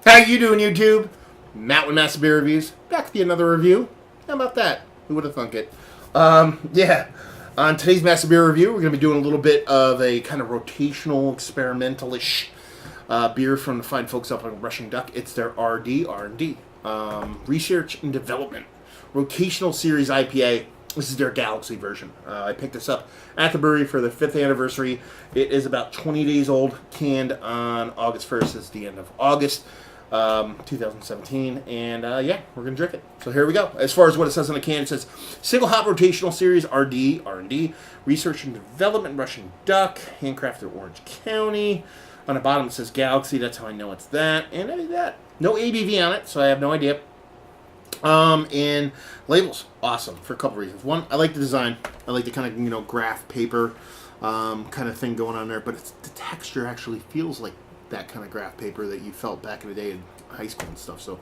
How you doing, YouTube? Matt with Massive Beer Reviews. Back with you another review. How about that? Who would have thunk it? Yeah. On today's Massive Beer Review, we're going to be doing a little bit of a kind of rotational, experimental-ish beer from the fine folks up on Russian Duck. It's their RDR&D, Research and Development Rotational Series IPA. This is their Galaxy version. I picked this up at the brewery for the 5th anniversary. It is about 20 days old, canned on August 1st. It's the end of August. 2017, and yeah, we're gonna drink it. So here we go. As far as what it says on the can, it says single hop rotational series R&D, research and development Russian Duck, handcrafted Orange County. On the bottom it says Galaxy. That's how I know it's that. And that is that. No ABV on it, so I have no idea. And labels, awesome for a couple reasons. One, I like the design. I like the kind of graph paper kind of thing going on there, but the texture actually feels like that kind of graph paper that you felt back in the day in high school and stuff. So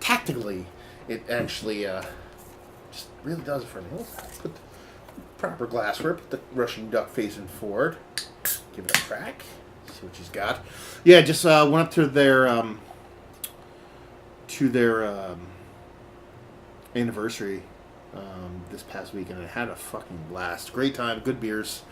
tactically, it actually just really does it for me. Put the proper glassware, put the Russian Duck facing forward, give it a crack, see what she's got. Yeah, just went up to their anniversary this past weekend and had a fucking blast. Great time, good beers,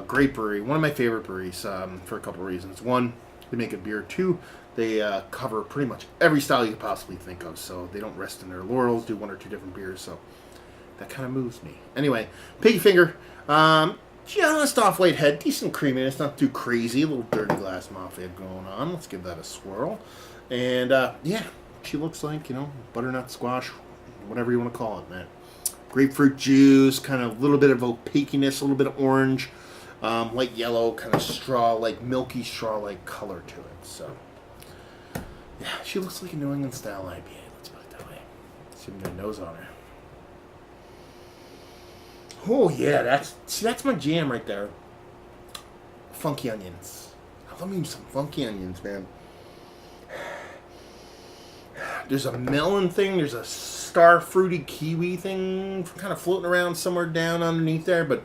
great brewery. One of my favorite breweries for a couple of reasons. One, they make a beer. Two, they cover pretty much every style you could possibly think of, so they don't rest in their laurels, do one or two different beers, so that kind of moves me. Anyway, Piggy Finger, just off-white head, decent creaminess, not too crazy, a little dirty glass mafia going on. Let's give that a swirl. And yeah, she looks like, butternut squash, whatever you want to call it, man. Grapefruit juice, kind of a little bit of opaqueness, a little bit of orange. Light yellow, kind of straw, like milky straw-like color to it. So, yeah, she looks like a New England style IPA. Let's put it that way. See if my nose on her. Oh yeah, that's my jam right there. Funky onions. I love me some funky onions, man. There's a melon thing. There's a star fruity kiwi thing kind of floating around somewhere down underneath there, but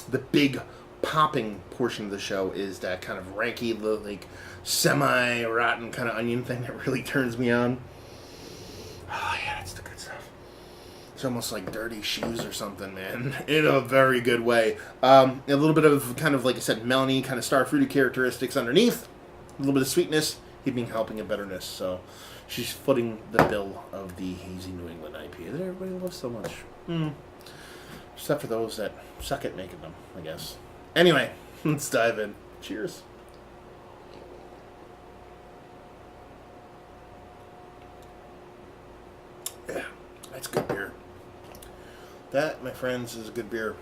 the big popping portion of the show is that kind of ranky, like semi-rotten kind of onion thing that really turns me on. Oh yeah, that's the good stuff. It's almost like dirty shoes or something, man, in a very good way. A little bit of kind of, like I said, melony, kind of star fruity characteristics underneath. A little bit of sweetness, helping a bitterness. So she's footing the bill of the hazy New England IPA that everybody loves so much. Except for those that suck at making them, I guess. Anyway, let's dive in. Cheers. Yeah, that's good beer. That, my friends, is a good beer.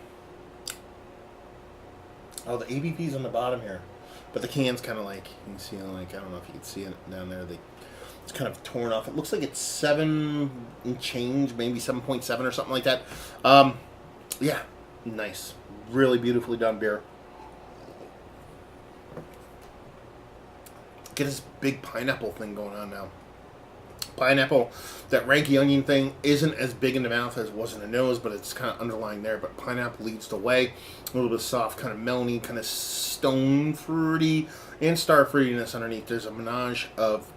Oh, the ABV's on the bottom here. But the can's kind of like, you can see, like, I don't know if you can see it down there. It's kind of torn off. It looks like it's 7 and change, maybe 7.7 or something like that. Yeah, nice. Really beautifully done beer. Get this big pineapple thing going on now. Pineapple, that ranky onion thing isn't as big in the mouth as it was in the nose, but it's kind of underlying there. But pineapple leads the way. A little bit of soft, kind of melony, kind of stone fruity, and star fruitiness underneath. There's a menage of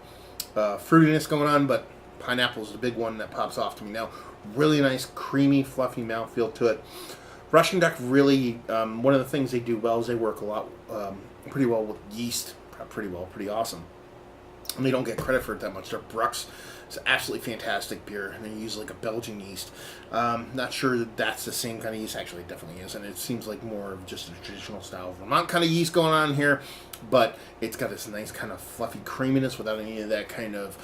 fruitiness going on, but pineapple is the big one that pops off to me now. Really nice, creamy, fluffy mouthfeel to it. Russian Duck really, one of the things they do well is they work a lot, pretty well with yeast. Pretty awesome. And they don't get credit for it that much. Their Brux is absolutely fantastic beer, and they use like a Belgian yeast. Not sure that that's the same kind of yeast. Actually, it definitely is, and it seems like more of just a traditional style Vermont kind of yeast going on here, but it's got this nice kind of fluffy creaminess without any of that kind of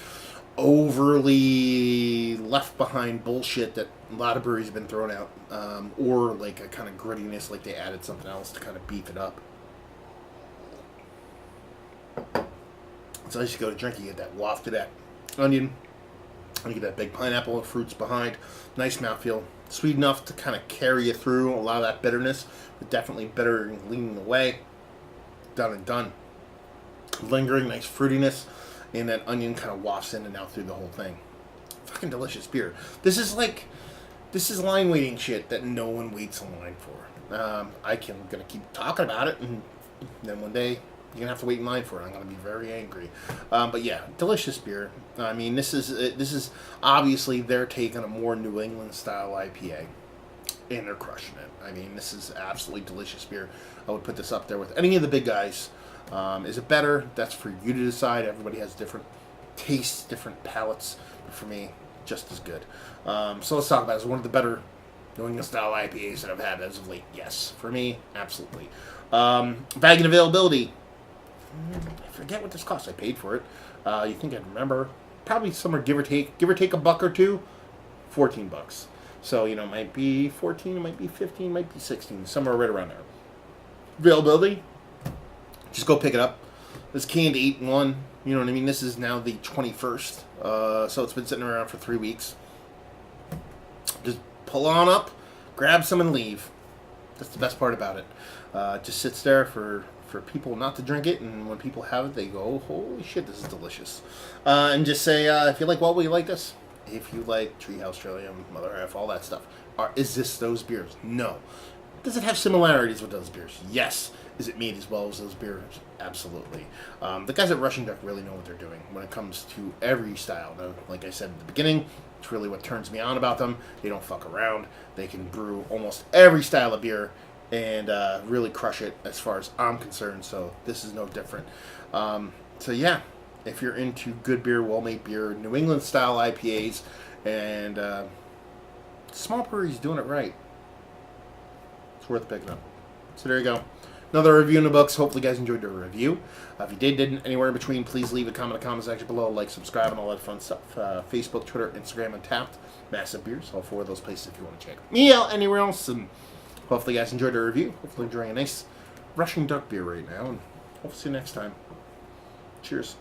overly left behind bullshit that a lot of breweries have been throwing out, or like a kind of grittiness, like they added something else to kind of beef it up. So as you go to drink, you get that waft of that onion, you get that big pineapple and fruits behind. Nice mouthfeel, sweet enough to kind of carry you through a lot of that bitterness, but definitely bitter and leaning away. Done and done. Lingering, nice fruitiness, and that onion kind of wafts in and out through the whole thing. Fucking delicious beer. This is line waiting shit that no one waits in line for. I'm gonna keep talking about it, and then one day You're gonna have to wait in line for it. I'm gonna be very angry. But yeah, delicious beer. I mean, this is obviously their take on a more New England style IPA, and they're crushing it. I mean, this is absolutely delicious beer. I would put this up there with any of the big guys. Is it better? That's for you to decide. Everybody has different tastes, different palates. But for me, just as good. So let's talk about it. It's one of the better New England style IPAs that I've had as of late. Yes, for me, absolutely. Bag and availability. I forget what this cost. I paid for it. You think I'd remember? Probably somewhere give or take a buck or two. $14. So it might be 14, it might be 15, it might be 16, somewhere right around there. Availability. Just go pick it up. It's canned 8-1. You know what I mean? This is now the 21st. So it's been sitting around for 3 weeks. Just pull on up, grab some and leave. That's the best part about it. It just sits there for people not to drink it, and when people have it, they go, oh, holy shit, this is delicious. And just say, if you like what, will you like this? If you like Treehouse Trillium, Mother Half, all that stuff. Is this those beers? No. Does it have similarities with those beers? Yes. Is it made as well as those beers? Absolutely. The guys at Russian Duck really know what they're doing when it comes to every style. Now, like I said at the beginning, it's really what turns me on about them. They don't fuck around. They can brew almost every style of beer and really crush it as far as I'm concerned. So this is no different. So yeah, if you're into good beer, well-made beer, New England style IPAs, and small breweries doing it right, it's worth picking up. So there you go. Another review in the books. Hopefully you guys enjoyed the review. If you didn't, anywhere in between, please leave a comment in the comment section below. Like, subscribe, and all that fun stuff. Facebook, Twitter, Instagram, Untapped. Massive Beers. All 4 of those places if you want to check me out anywhere else. And hopefully you guys enjoyed the review. Hopefully enjoying a nice Russian Duck beer right now. And hopefully see you next time. Cheers.